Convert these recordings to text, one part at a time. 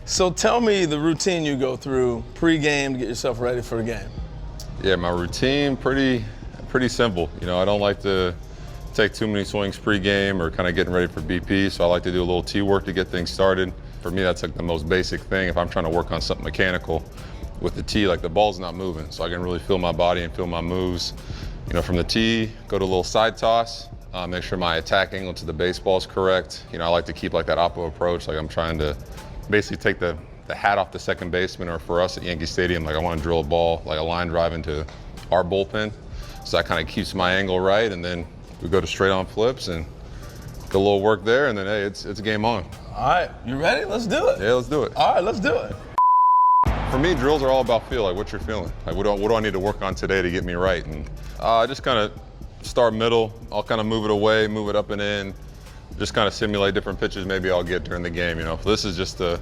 So tell me the routine you go through pre-game to get yourself ready for the game. Yeah, my routine pretty simple. You know, I don't like to take too many swings pre-game or kind of getting ready for BP, so I like to do a little tee work to get things started. For me, that's like the most basic thing. If I'm trying to work on something mechanical with the tee, like the ball's not moving, so I can really feel my body and feel my moves. You know, from the tee, go to a little side toss, make sure my attack angle to the baseball is correct. You know, I like to keep like that oppo approach, like I'm trying to basically take the hat off the second baseman, or for us at Yankee Stadium, like I want to drill a ball, like a line drive into our bullpen. So that kind of keeps my angle right, and then we go to straight on flips and get a little work there, and then hey, it's game on. All right, you ready? Let's do it. Yeah, let's do it. All right, let's do it. For me, drills are all about feel, like what you're feeling. Like what do I need to work on today to get me right? And I just kind of start middle, I'll kind of move it away, move it up and in, just kind of simulate different pitches maybe I'll get during the game, you know. This is just a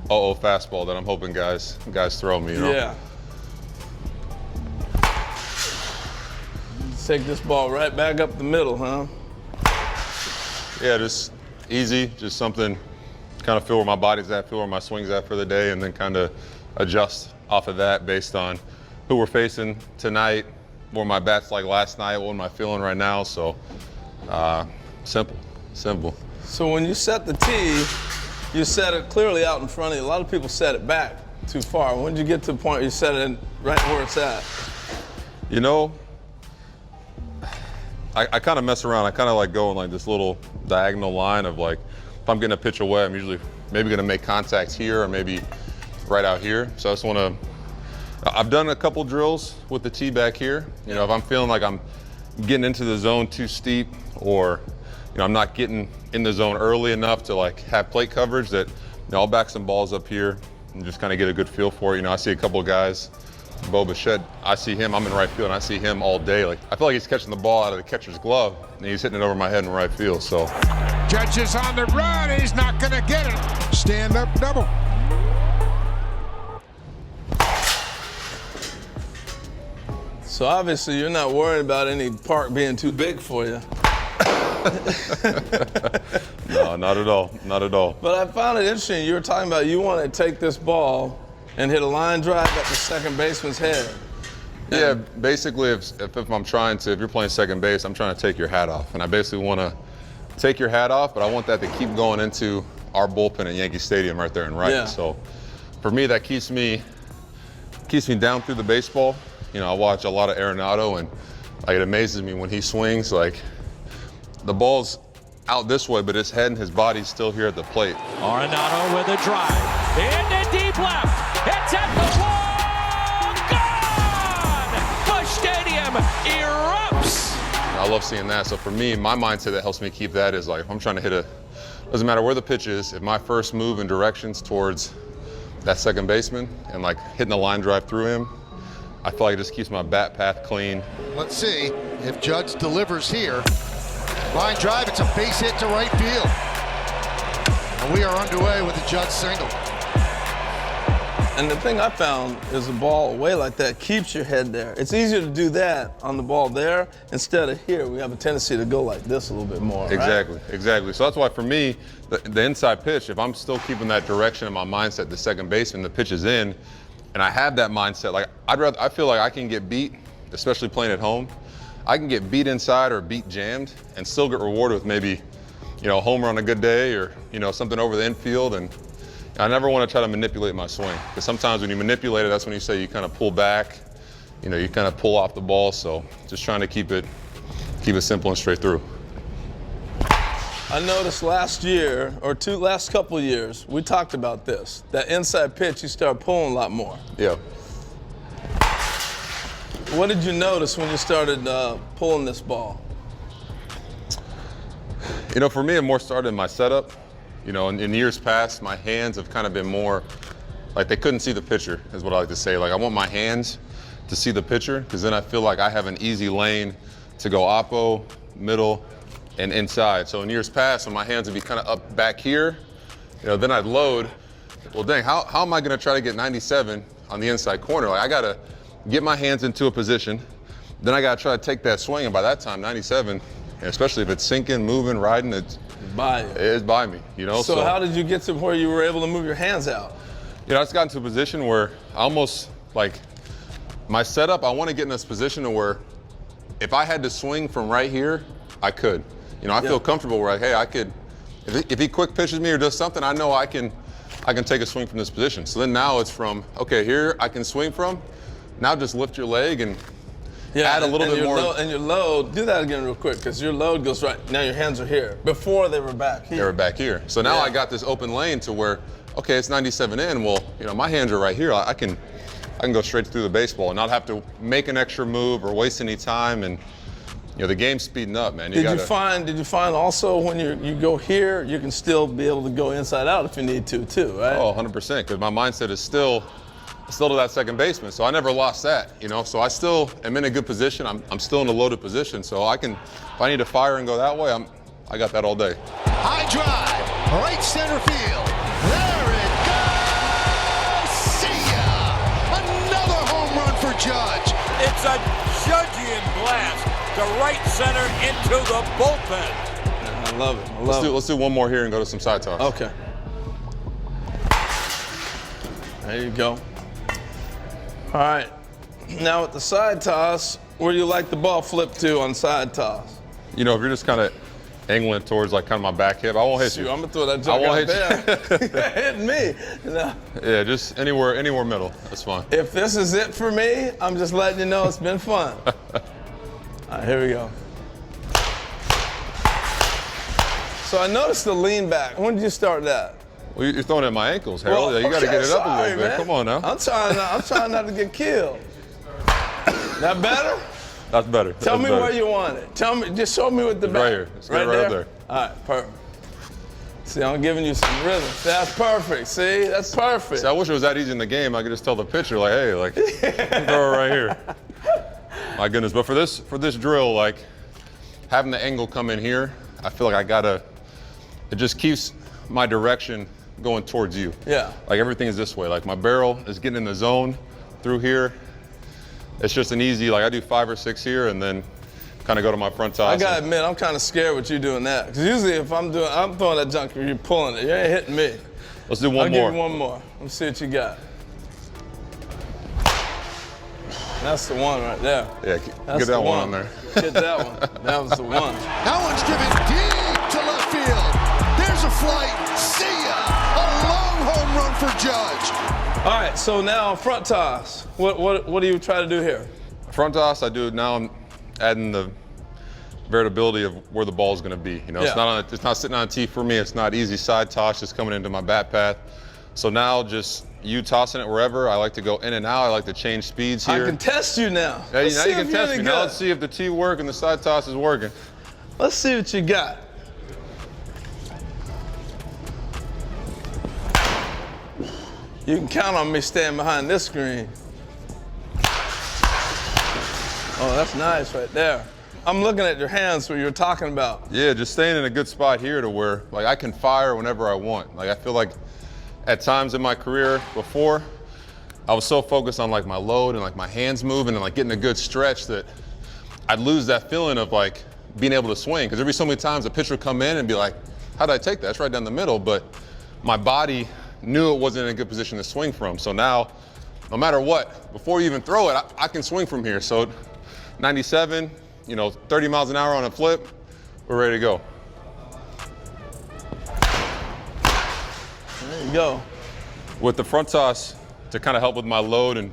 fastball that I'm hoping guys throw me, you know. Yeah. Take this ball right back up the middle, huh? Yeah, just easy, just something, kind of feel where my body's at, feel where my swing's at for the day, and then kind of adjust off of that based on who we're facing tonight, what my bat's like last night, what am I feeling right now, so simple. So when you set the tee, you set it clearly out in front of you. A lot of people set it back too far. When did you get to the point where you set it right where it's at? You know, I kind of mess around. I kind of like go in like this little diagonal line of like, if I'm getting a pitch away, I'm usually maybe gonna make contact here or maybe right out here. So I just wanna, I've done a couple drills with the tee back here. You know, if I'm feeling like I'm getting into the zone too steep, or you know, I'm not getting in the zone early enough to like have plate coverage, that you know, I'll back some balls up here and just kind of get a good feel for it. You know, I see a couple of guys, Bo Bichette, I see him, I'm in right field, and I see him all day. Like, I feel like he's catching the ball out of the catcher's glove, and he's hitting it over my head in right field, so. Judge is on the run, he's not gonna get it. Stand up double. So obviously you're not worried about any park being too big for you. No, not at all, not at all. But I found it interesting, you were talking about you want to take this ball and hit a line drive at the second baseman's head. Yeah, basically if I'm trying to, if you're playing second base, I'm trying to take your hat off. And I basically want to take your hat off, but I want that to keep going into our bullpen at Yankee Stadium right there in right. Yeah. So for me, that keeps me down through the baseball. You know, I watch a lot of Arenado, and like, it amazes me when he swings, like the ball's out this way, but his head and his body's still here at the plate. Arenado with a drive into deep left. It's at the wall. Gone. Busch Stadium erupts. I love seeing that. So for me, my mindset that helps me keep that is like, if I'm trying to hit a, doesn't matter where the pitch is, if my first move and direction's towards that second baseman and like hitting a line drive through him, I feel like it just keeps my bat path clean. Let's see if Judge delivers here. Line drive, it's a base hit to right field. And we are underway with the Judge single. And the thing I found is a ball away like that keeps your head there. It's easier to do that on the ball there instead of here. We have a tendency to go like this a little bit more. Exactly, right? exactly. So that's why for me, the inside pitch, if I'm still keeping that direction in my mindset, the second baseman, the pitch is in, and I have that mindset, like I feel like I can get beat, especially playing at home. I can get beat inside or beat jammed and still get rewarded with maybe, you know, a homer on a good day, or, you know, something over the infield. And I never want to try to manipulate my swing, because sometimes when you manipulate it, that's when you say you kind of pull back, you know, you kind of pull off the ball. So just trying to keep it simple and straight through. I noticed last year, or last couple of years, we talked about this. That inside pitch, you start pulling a lot more. Yeah. What did you notice when you started pulling this ball? You know, for me, it more started in my setup. You know, in years past, my hands have kind of been more, like they couldn't see the pitcher, is what I like to say. Like, I want my hands to see the pitcher, because then I feel like I have an easy lane to go oppo, middle, and inside. So in years past, when my hands would be kind of up back here, you know, then I'd load. Well, dang, how am I going to try to get 97 on the inside corner? Like, I got to get my hands into a position, then I got to try to take that swing, and by that time, 97, and especially if it's sinking, moving, riding, By you. It's by me, you know. So how did you get to where you were able to move your hands out? You know, I just got into a position where I almost, like, my setup, I want to get in this position to where if I had to swing from right here, I could. You know, I feel comfortable where, like, hey, I could, if he quick pitches me or does something, I know I can take a swing from this position. So then now it's from, okay, here I can swing from, now just lift your leg and add a little bit more. And your load, do that again real quick, because your load goes right, now your hands are here. Before they were back here. They were back here. So now I got this open lane to where, okay, it's 97 in, well, you know, my hands are right here. I can go straight through the baseball and not have to make an extra move or waste any time. And you know, the game's speeding up, man. Did you find also when you go here, you can still be able to go inside out if you need to too, right? Oh, 100%, because my mindset is still to that second baseman, so I never lost that, you know. So I still am in a good position. I'm still in a loaded position, so I can, if I need to fire and go that way, I got that all day. High drive, right center field. There it goes. See ya. Another home run for Judge. It's a Judgian blast to right center into the bullpen. I love it. Let's do one more here and go to some side toss. Okay. There you go. All right. Now with the side toss, where do you like the ball flipped to on side toss? You know, if you're just kind of angling towards like kind of my back hip, I won't hit you. I'm gonna throw that junk out there. Hitting me. No. Yeah, just anywhere middle. That's fine. If this is it for me, I'm just letting you know it's been fun. All right, here we go. So I noticed the lean back. When did you start that? Well, you're throwing at my ankles, Harold. You got to get it up a little bit. Come on now. I'm trying not to get killed. That better? That's better. Tell me where you want it. Tell me, just show me with the back. Right here. It's right up there. All right, perfect. See, I'm giving you some rhythm. That's perfect. See, that's perfect. See, I wish it was that easy in the game. I could just tell the pitcher, like, hey, like, throw it right here. My goodness, but for this drill, like, having the angle come in here, I feel like it just keeps my direction going towards you. Yeah. Like everything is this way. Like my barrel is getting in the zone through here. It's just an easy, like I do 5 or 6 here and then kind of go to my front toss. I gotta admit, I'm kind of scared with you doing that. Because usually if I'm throwing that junk, you're pulling it. You ain't hitting me. Let's do one more. more. I'll give you one more. Let's see what you got. That's the one right there. Yeah, get that one on there. Get that one. That was the one. That one's driven deep to left field. There's a flight. See ya. A long home run for Judge. All right, so now front toss. What do you try to do here? Front toss, I do now. I'm adding the variability of where the ball is going to be. You know, it's not sitting on a tee for me. It's not easy side toss just coming into my bat path. So now just you tossing it wherever. I like to go in and out. I like to change speeds here. I can test you now. Yeah, now you can test me. Now let's see if the tee work and the side toss is working. Let's see what you got. You can count on me staying behind this screen. Oh, that's nice right there. I'm looking at your hands where you're talking about. Yeah, just staying in a good spot here to where like I can fire whenever I want. Like I feel like at times in my career before, I was so focused on like my load and like my hands moving and like getting a good stretch that I'd lose that feeling of like being able to swing. Because there'd be so many times a pitcher would come in and be like, how did I take that? It's right down the middle. But my body knew it wasn't in a good position to swing from. So now, no matter what, before you even throw it, I can swing from here. So 97, you know, 30 miles an hour on a flip, we're ready to go. There you go. With the front toss, to kind of help with my load and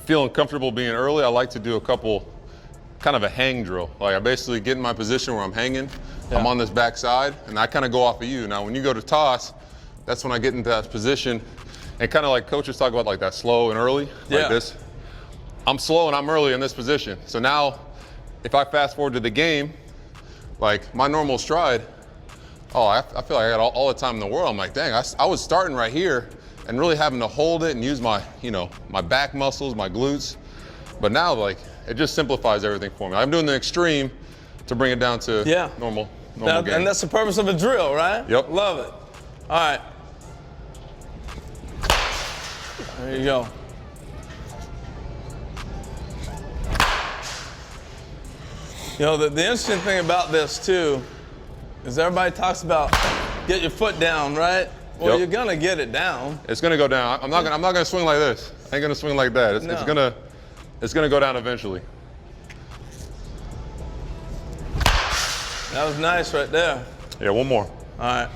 feeling comfortable being early, I like to do a couple, kind of a hang drill. Like I basically get in my position where I'm hanging, I'm on this back side, and I kind of go off of you. Now when you go to toss, that's when I get into that position, and kind of like coaches talk about like that slow and early, like this. I'm slow and I'm early in this position. So now, if I fast forward to the game, like my normal stride, I feel like I got all the time in the world. I'm like, dang, I was starting right here and really having to hold it and use my, you know, my back muscles, my glutes. But now, like, it just simplifies everything for me. I'm doing the extreme to bring it down to normal game. And that's the purpose of a drill, right? Yep. Love it. All right. There you go. You know, the interesting thing about this, too, Because everybody talks about get your foot down, right? Well, Yep. you're gonna get it down. It's gonna go down. I'm not gonna swing like this. I ain't gonna swing like that. It's gonna go down eventually. That was nice right there. Yeah, one more. All right.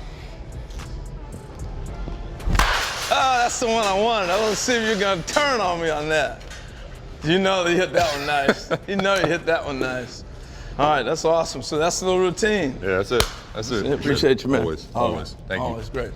Oh, that's the one I wanted. I want to see if you're gonna turn on me on that. You know that you hit that one nice. You know you hit that one nice. All right, that's awesome. So that's the little routine. Yeah, that's it. That's it. Appreciate you, man. Always. Thank you. Always great.